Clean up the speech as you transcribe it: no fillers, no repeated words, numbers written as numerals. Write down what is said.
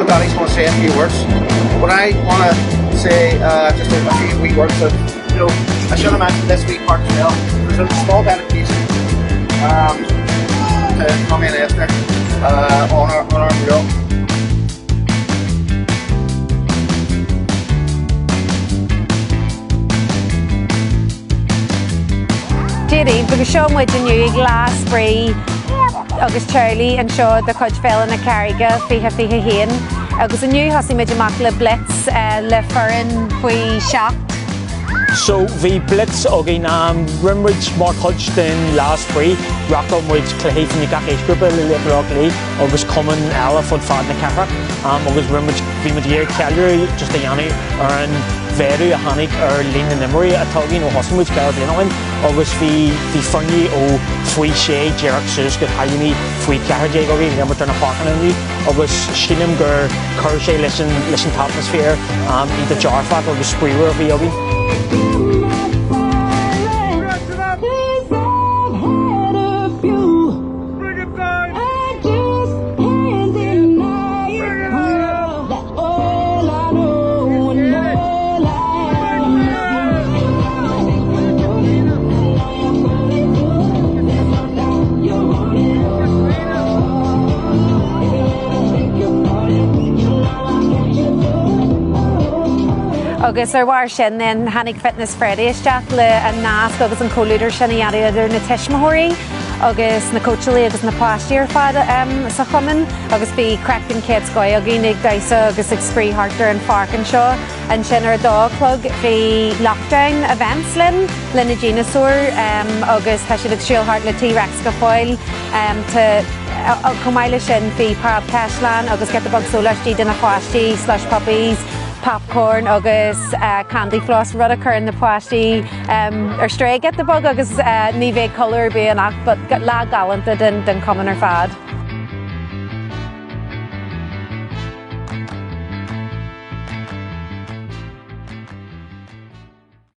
Danny's going to say a few words. But I want to say just a few wee words of, you know, I should have mentioned this week part as well. There's a small dedication to Tommy and Esther on our mural. Jerry, because Sean would the new glass spree, August Charlie and Shaw the coach fell in a Carraige, Fiha Hain. August a new Hossi Majamakla Blitz, Le Furin, Fui Shocked. So the Blitz again Rimridge more coach than last free. Rockham which Clay from the Carraige group a little bit August common Ella for Fad the Carraige. August Rimridge the Madeira Calgary just a Yanni and very a Hanik or Lean and Emery a Togi no Hossin which Gareth Linoin. August the Funny or Free Shea, Jarek Sus, good Hayumi, Free Carraige again, never turn a parking on you. August Shinam Gur, Carraige listen to atmosphere, eat the jar fat or the spreewer of the yogi. Agus ar war sin then Hanig Fitness Friday isteach le an nasc agus an co-leader sin a idir na Tishmahori agus na coachly agus na pláistíir fad sa chuman agus bí cracking kids goi a gínig daisa agus ag spree hartar an farcan seo an sin ar a dog plug fi lockdown events lin na Genusúr agus tá siad ag síolthart le T-Rex go foiil cumáile sin fi Parab Cashlan agus get the bug solashtí den na chláistí / puppies popcorn agus candy floss rud occur in the pláistí ar stray get the bug agus ní bheith colour bí an ach but lá galanta den common ar fad.